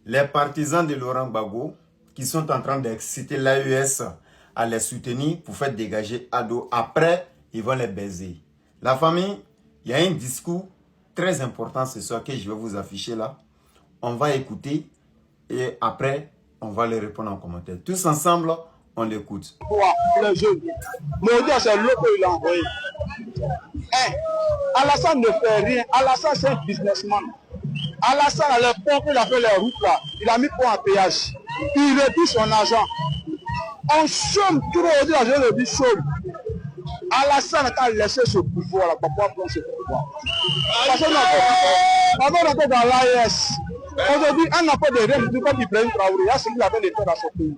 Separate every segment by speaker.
Speaker 1: les partisans de Laurent Gbagbo qui sont en train d'exciter l'AES à les soutenir pour faire dégager Ado. Après, ils vont les baiser. La famille, il y a un discours très important ce soir que je vais vous afficher là. On va écouter et après, on va les répondre en commentaire. Tous ensemble, on l'écoute.
Speaker 2: Le jeu. Maudit, c'est l'eau qu'il a envoyé. Alassane ne fait rien. Alassane, c'est un businessman. Alassane, à l'époque, il a fait les routes là. Il a mis pont à péage. Il réduit son argent. On chôme trop, je le dis chôme. Alassane a laissé ce pouvoir là pour pouvoir prendre ce pouvoir. Parce que on est dans l'AES. Aujourd'hui, on n'a pas de rêve du coup Ibrahim Traoré. Il y a ce qu'il avait de faire dans ce pays.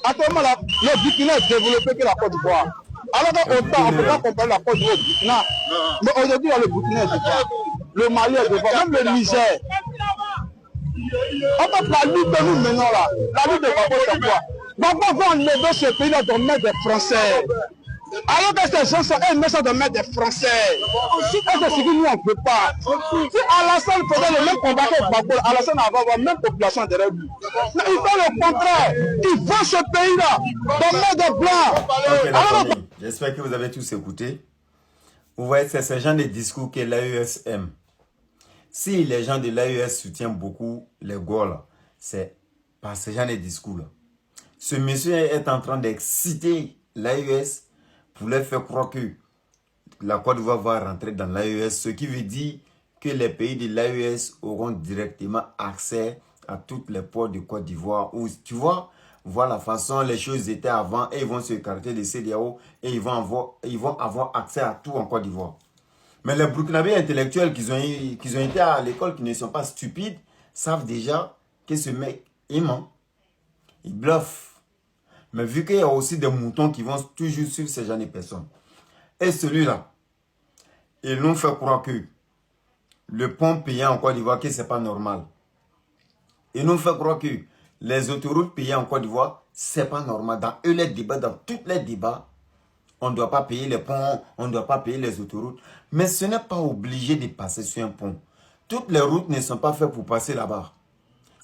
Speaker 2: Actuellement, le Burkina est développé que la Côte d'Ivoire. Alors qu'autant, on ne peut pas comparer la Côte d'Ivoire au Burkina. Mais aujourd'hui, le Burkina est devant. Le Mali est devant. Même le Niger. On peut la lutte que nous menons là. La lutte de Gbagbo, c'est quoi? Gbagbo va enlever ce pays là de mettre des Français. Alors que ces gens sont émis de mettre des Français. Et c'est ce que nous on ne peut pas. Si Alassane faisait le même combat que Gbagbo, Alassane va avoir la même population derrière lui. Mais il fait le contraire. Il vend ce pays-là de mettre des Blancs.
Speaker 1: Ok, la famille, j'espère que vous avez tous écouté. Vous voyez, c'est ce genre de discours que l'AES aime. Si les gens de l'AES soutiennent beaucoup les Gaules, c'est par ce genre de discours-là. Ce monsieur est en train d'exciter l'AES pour leur faire croire que la Côte d'Ivoire va rentrer dans l'AES, ce qui veut dire que les pays de l'AES auront directement accès à toutes les ports de Côte d'Ivoire. Tu vois, voilà la façon les choses étaient avant et ils vont se écarter de CEDEAO et ils vont avoir accès à tout en Côte d'Ivoire. Mais les Burkinabés intellectuels qui ont été à l'école, qui ne sont pas stupides, savent déjà que ce mec, il ment, il bluffe. Mais vu qu'il y a aussi des moutons qui vont toujours suivre ces genre de personnes. Et celui-là, ils nous fait croire que le pont payant en Côte d'Ivoire, que ce n'est pas normal. Ils nous fait croire que les autoroutes payées en Côte d'Ivoire, ce n'est pas normal. Dans eux, les débats, dans tous les débats, on ne doit pas payer les ponts, on ne doit pas payer les autoroutes. Mais ce n'est pas obligé de passer sur un pont. Toutes les routes ne sont pas faites pour passer là-bas.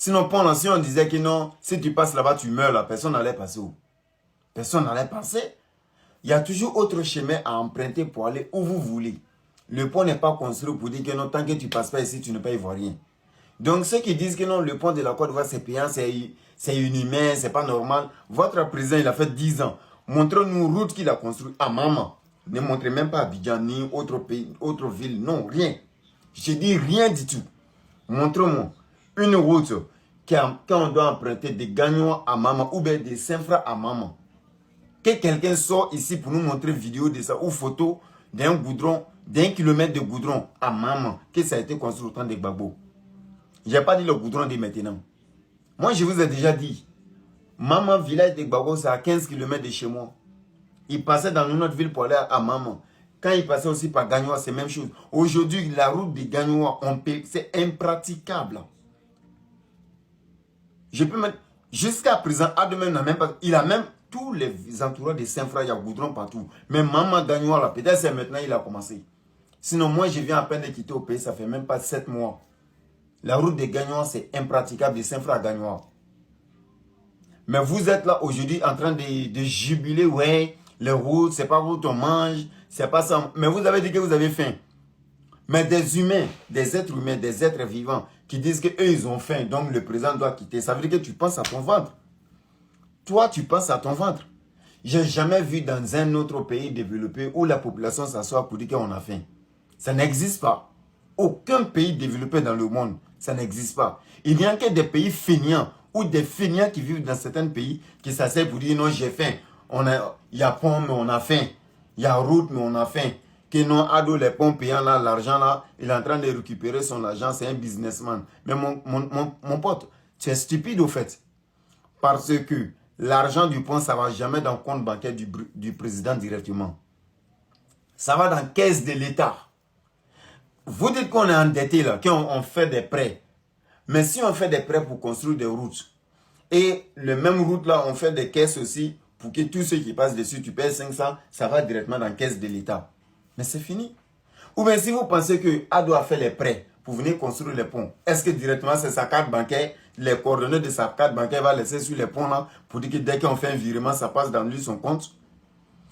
Speaker 1: Sinon, pendant si on disait que non, si tu passes là-bas, tu meurs là, personne n'allait passer où? Personne n'allait passer. Il y a toujours autre chemin à emprunter pour aller où vous voulez. Le pont n'est pas construit pour dire que non, tant que tu ne passes pas ici, tu ne peux y voir rien. Donc ceux qui disent que non, le pont de la Côte d'Ivoire c'est payant, c'est inhumain, c'est pas normal. Votre président, il a fait 10 ans. Montrez-nous une route qu'il a construite à Maman. Ne montrez même pas Abidjan ni autre pays, autre ville. Non, rien. Je dis rien du tout. Montrez-moi une route quand on doit emprunter des Gagnois à Maman ou bien des Saint-Fra à Maman. Que quelqu'un sort ici pour nous montrer vidéo de ça ou photo d'un goudron, d'1 kilomètre de goudron à Maman, que ça a été construit au temps de Gbagbo. Je n'ai pas dit le goudron de maintenant. Moi, je vous ai déjà dit, Maman, village de Gbagbo, c'est à 15 km de chez moi. Il passait dans une autre ville pour aller à Maman. Quand il passait aussi par Gagnois, c'est la même chose. Aujourd'hui, la route de Gagnois, c'est impraticable. Je peux mettre, jusqu'à présent, Adem n'a même pas, il a même tous les entourages de Saint-Fra, il y a goudron partout. Mais Maman Gagnois, là, peut-être c'est maintenant il a commencé. Sinon, moi, je viens à peine de quitter au pays, ça fait même pas 7 mois. La route de Gagnois, c'est impraticable de Saint-Fra à Gagnois. Mais vous êtes là aujourd'hui en train de jubiler, ouais, les routes, c'est pas route on mange, c'est pas ça. Mais vous avez dit que vous avez faim. Mais des humains, des êtres humains, des êtres vivants qui disent qu'eux, ils ont faim, donc le président doit quitter. Ça veut dire que tu penses à ton ventre. Toi, tu penses à ton ventre. Je n'ai jamais vu dans un autre pays développé où la population s'assoit pour dire qu'on a faim. Ça n'existe pas. Aucun pays développé dans le monde, ça n'existe pas. Il n'y a que des pays feignants ou des feignants qui vivent dans certains pays qui s'asseyent pour dire non, j'ai faim. Il y a pont, mais on a faim. Il y a route, mais on a faim. Que non, Ado, les ponts payants là, l'argent là, il est en train de récupérer son argent, c'est un businessman. Mais mon pote, tu es stupide au fait. Parce que l'argent du pont, ça ne va jamais dans le compte bancaire du président directement. Ça va dans la caisse de l'État. Vous dites qu'on est endetté là, qu'on fait des prêts. Mais si on fait des prêts pour construire des routes, et le même route là, on fait des caisses aussi, pour que tous ceux qui passent dessus, tu payes 500, ça va directement dans la caisse de l'État. Mais c'est fini. Ou bien si vous pensez que Ado a fait les prêts pour venir construire les ponts. Est-ce que directement c'est sa carte bancaire, les coordonnées de sa carte bancaire va laisser sur les ponts là pour dire que dès qu'on fait un virement, ça passe dans lui son compte?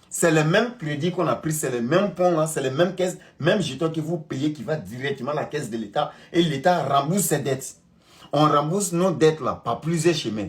Speaker 1: C'est le même crédit qu'on a pris, c'est le même pont là, c'est les mêmes caisses, même jeton que vous payez qui va directement à la caisse de l'État et l'État rembourse ses dettes. On rembourse nos dettes là par plusieurs chemins,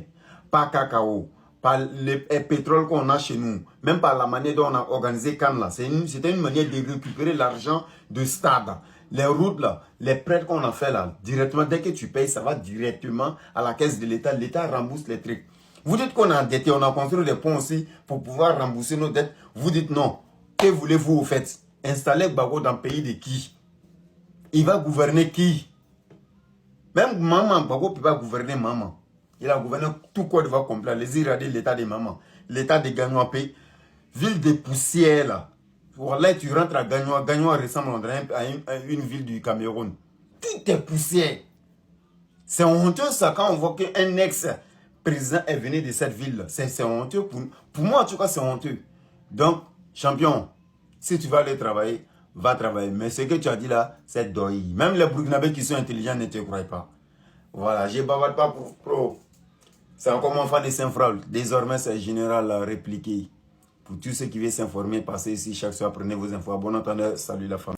Speaker 1: par cacao, par le pétrole qu'on a chez nous, même par la manière dont on a organisé Cannes là. C'était une manière de récupérer l'argent de stade. Les routes là, les prêts qu'on a fait là, directement, dès que tu payes, ça va directement à la caisse de l'État. L'État rembourse les trucs. Vous dites qu'on a endetté, on a construit des ponts aussi pour pouvoir rembourser nos dettes. Vous dites non. Que voulez-vous au fait? Installer Gbagbo dans le pays de qui? Il va gouverner qui? Même maman, Gbagbo ne peut pas gouverner maman. Il a gouverné tout Côte d'Ivoire complet. Les irradiés, l'état de maman. L'état de Gagnoapé. Ville de poussière là. Voilà, tu rentres à Gagnoa. Gagnoa ressemble à une ville du Cameroun. Tout est poussière. C'est honteux ça quand on voit qu'un ex-président est venu de cette ville. C'est honteux. Pour moi, en tout cas, c'est honteux. Donc, champion, si tu vas aller travailler, va travailler. Mais ce que tu as dit là, c'est doi. Même les Burkinabés qui sont intelligents ne te croient pas. Voilà, je ne bavarde pas pour pro. C'est encore mon fan de Saint-Fraul. Désormais, c'est général répliqué. Pour tous ceux qui veulent s'informer, passez ici chaque soir, prenez vos infos. Bon entendeur, salut la famille.